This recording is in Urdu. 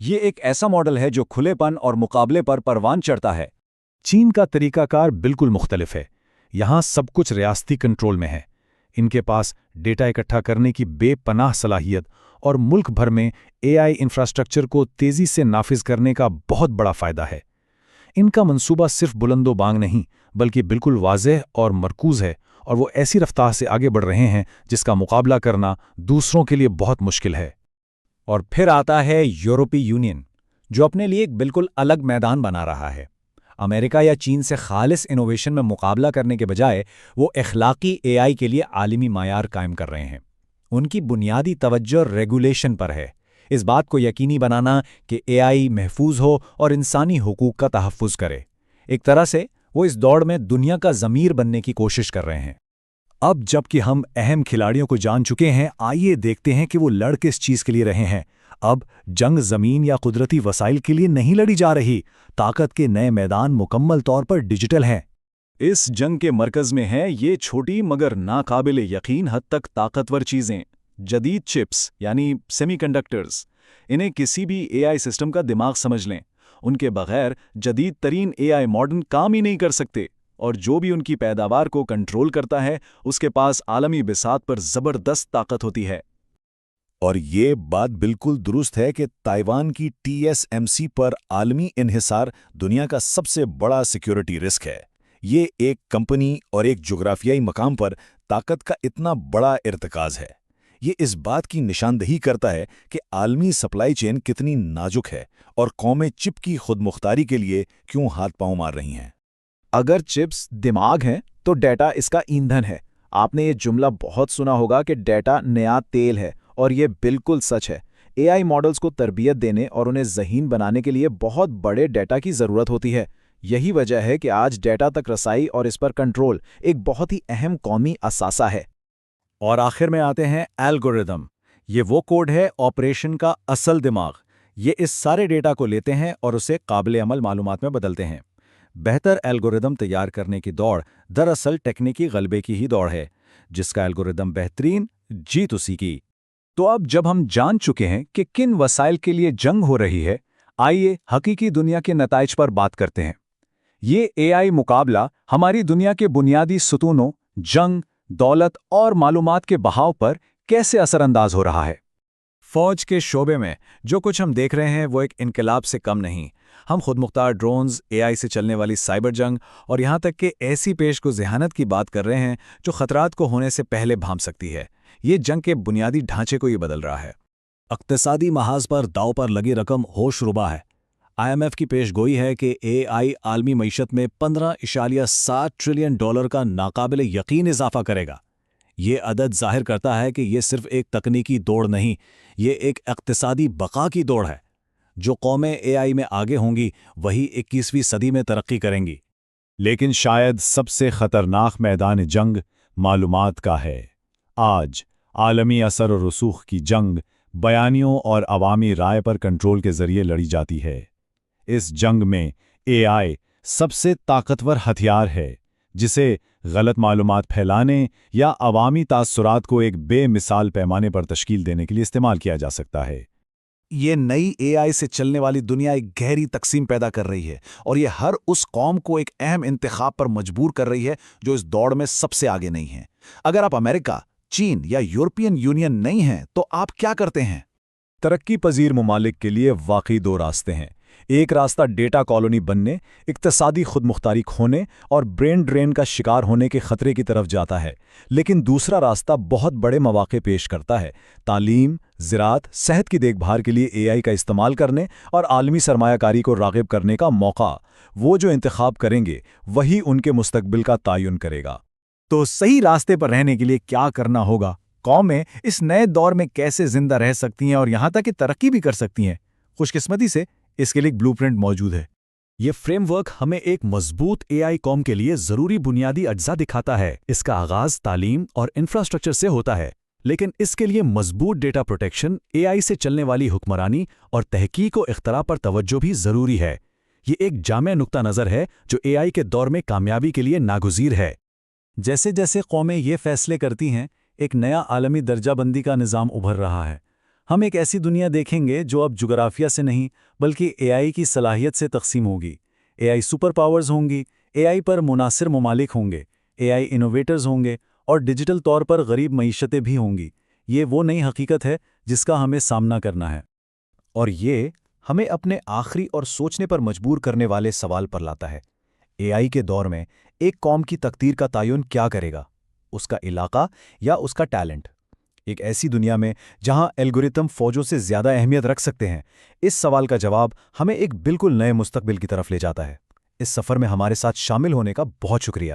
یہ ایک ایسا ماڈل ہے جو کھلے پن اور مقابلے پر پروان چڑھتا ہے۔ چین کا طریقہ کار بالکل مختلف ہے۔ یہاں سب کچھ ریاستی کنٹرول میں ہے۔ ان کے پاس ڈیٹا اکٹھا کرنے کی بے پناہ صلاحیت اور ملک بھر میں AI انفراسٹرکچر کو تیزی سے نافذ کرنے کا بہت بڑا فائدہ ہے۔ ان کا منصوبہ صرف بلند و بانگ نہیں بلکہ بالکل واضح اور مرکوز ہے، اور وہ ایسی رفتار سے آگے بڑھ رہے ہیں جس کا مقابلہ کرنا دوسروں کے لیے بہت مشکل ہے۔ اور پھر آتا ہے یورپی یونین، جو اپنے لیے ایک بالکل الگ میدان بنا رہا ہے۔ امریکہ یا چین سے خالص انوویشن میں مقابلہ کرنے کے بجائے وہ اخلاقی AI کے لیے عالمی معیار قائم کر رہے ہیں۔ ان کی بنیادی توجہ ریگولیشن پر ہے، اس بات کو یقینی بنانا کہ AI محفوظ ہو اور انسانی حقوق کا تحفظ کرے۔ ایک طرح سے وہ اس دوڑ میں دنیا کا ضمیر بننے کی کوشش کر رہے ہیں۔ اب جب کہ ہم اہم کھلاڑیوں کو جان چکے ہیں، آئیے دیکھتے ہیں کہ وہ لڑ کس چیز کے لیے رہے ہیں۔ اب جنگ زمین یا قدرتی وسائل کے لیے نہیں لڑی جا رہی، طاقت کے نئے میدان مکمل طور پر ڈیجیٹل ہیں۔ اس جنگ کے مرکز میں ہیں یہ چھوٹی مگر ناقابل یقین حد تک طاقتور چیزیں، جدید چپس یعنی سیمی کنڈکٹرز۔ انہیں کسی بھی AI سسٹم کا دماغ سمجھ لیں، ان کے بغیر جدید ترین AI ماڈرن کام ہی نہیں کر سکتے، اور جو بھی ان کی پیداوار کو کنٹرول کرتا ہے اس کے پاس عالمی بساط پر زبردست طاقت ہوتی ہے۔ اور یہ بات بالکل درست ہے کہ تائیوان کی TSMC پر عالمی انحصار دنیا کا سب سے بڑا سیکیورٹی رسک ہے۔ یہ ایک کمپنی اور ایک جغرافیائی مقام پر طاقت کا اتنا بڑا ارتکاز ہے۔ یہ اس بات کی نشاندہی کرتا ہے کہ عالمی سپلائی چین کتنی نازک ہے اور قومیں چپ کی خود مختاری کے لیے کیوں ہاتھ پاؤں مار رہی ہیں۔ اگر چپس دماغ ہیں تو ڈیٹا اس کا ایندھن ہے۔ آپ نے یہ جملہ بہت سنا ہوگا کہ ڈیٹا نیا تیل ہے، اور یہ بالکل سچ ہے۔ AI ماڈلز کو تربیت دینے اور انہیں ذہین بنانے کے لیے بہت بڑے ڈیٹا کی ضرورت ہوتی ہے۔ یہی وجہ ہے کہ آج ڈیٹا تک رسائی اور اس پر کنٹرول ایک بہت ہی اہم قومی اثاثہ ہے۔ اور آخر میں آتے ہیں الگوریدم۔ یہ وہ کوڈ ہے آپریشن کا اصل دماغ۔ یہ اس سارے ڈیٹا کو لیتے ہیں اور اسے قابل عمل معلومات میں بدلتے ہیں۔ بہتر الگوریدم تیار کرنے کی دوڑ دراصل ٹیکنیکی غلبے کی ہی دوڑ ہے۔ جس کا الگوریدم بہترین، جیت اسی کی۔ تو اب جب ہم جان چکے ہیں کہ کن وسائل کے لیے جنگ ہو رہی ہے، آئیے حقیقی دنیا کے نتائج پر بات کرتے ہیں۔ یہ AI مقابلہ ہماری دنیا کے بنیادی ستونوں، جنگ، دولت اور معلومات کے بہاؤ پر کیسے اثر انداز ہو رہا ہے؟ فوج کے شعبے میں جو کچھ ہم دیکھ رہے ہیں وہ ایک انقلاب سے کم نہیں۔ ہم خود مختار ڈرونز، AI سے چلنے والی سائبر جنگ اور یہاں تک کہ ایسی پیش کو ذہانت کی بات کر رہے ہیں جو خطرات کو ہونے سے پہلے بھانپ سکتی ہے۔ یہ جنگ کے بنیادی ڈھانچے کو ہی بدل رہا ہے۔ اقتصادی محاذ پر داؤ پر لگی رقم ہوش ربا ہے۔ IMF کی پیش گوئی ہے کہ AI عالمی معیشت میں $15.7 ٹریلین کا ناقابل یقین اضافہ کرے گا۔ یہ عدد ظاہر کرتا ہے کہ یہ صرف ایک تکنیکی دوڑ نہیں، یہ ایک اقتصادی بقا کی دوڑ ہے۔ جو قومیں AI میں آگے ہوں گی وہی 21ویں صدی میں ترقی کریں گی۔ لیکن شاید سب سے خطرناک میدان جنگ معلومات کا ہے۔ آج عالمی اثر و رسوخ کی جنگ بیانیوں اور عوامی رائے پر کنٹرول کے ذریعے لڑی جاتی ہے۔ اس جنگ میں AI سب سے طاقتور ہتھیار ہے، جسے غلط معلومات پھیلانے یا عوامی تاثرات کو ایک بے مثال پیمانے پر تشکیل دینے کے لیے استعمال کیا جا سکتا ہے۔ یہ نئی AI سے چلنے والی دنیا ایک گہری تقسیم پیدا کر رہی ہے، اور یہ ہر اس قوم کو ایک اہم انتخاب پر مجبور کر رہی ہے جو اس دوڑ میں سب سے آگے نہیں ہے۔ اگر آپ امریکہ، چین یا یورپین یونین نہیں ہیں تو آپ کیا کرتے ہیں؟ ترقی پذیر ممالک کے لیے واقعی دو راستے ہیں۔ ایک راستہ ڈیٹا کالونی بننے، اقتصادی خود مختاری کھونے اور برین ڈرین کا شکار ہونے کے خطرے کی طرف جاتا ہے، لیکن دوسرا راستہ بہت بڑے مواقع پیش کرتا ہے۔ تعلیم، زراعت، صحت کی دیکھ بھال کے لیے AI کا استعمال کرنے اور عالمی سرمایہ کاری کو راغب کرنے کا موقع۔ وہ جو انتخاب کریں گے وہی ان کے مستقبل کا تعین کرے گا۔ تو صحیح راستے پر رہنے کے لیے کیا کرنا ہوگا؟ قومیں اس نئے دور میں کیسے زندہ رہ سکتی ہیں اور یہاں تک کہ ترقی بھی کر سکتی ہیں؟ خوش قسمتی سے اس کے لیے ایک بلو پرنٹ موجود ہے۔ یہ فریم ورک ہمیں ایک مضبوط AI قوم کے لیے ضروری بنیادی اجزاء دکھاتا ہے۔ اس کا آغاز تعلیم اور انفراسٹرکچر سے ہوتا ہے، لیکن اس کے لیے مضبوط ڈیٹا پروٹیکشن، AI سے چلنے والی حکمرانی اور تحقیق و اختراع پر توجہ بھی ضروری ہے۔ یہ ایک جامع نقطہ نظر ہے جو AI کے دور میں کامیابی کے لیے ناگزیر ہے۔ جیسے جیسے قومیں یہ فیصلے کرتی ہیں، ایک نیا عالمی درجہ بندی کا نظام ابھر رہا ہے۔ ہم ایک ایسی دنیا دیکھیں گے جو اب جغرافیہ سے نہیں بلکہ اے آئی کی صلاحیت سے تقسیم ہوگی۔ اے آئی سپر پاورز ہوں گی، اے آئی پر مناصر ممالک ہوں گے، اے آئی انوویٹرز ہوں گے اور ڈیجیٹل طور پر غریب معیشتیں بھی ہوں گی۔ یہ وہ نئی حقیقت ہے جس کا ہمیں سامنا کرنا ہے۔ اور یہ ہمیں اپنے آخری اور سوچنے پر مجبور کرنے والے سوال پر لاتا ہے۔ اے آئی کے دور میں ایک قوم کی تقدیر کا تعین کیا کرے گا؟ اس کا علاقہ یا اس کا ٹیلنٹ؟ ایک ایسی دنیا میں جہاں الگورتھم فوجوں سے زیادہ اہمیت رکھ سکتے ہیں، اس سوال کا جواب ہمیں ایک بالکل نئے مستقبل کی طرف لے جاتا ہے۔ اس سفر میں ہمارے ساتھ شامل ہونے کا بہت شکریہ۔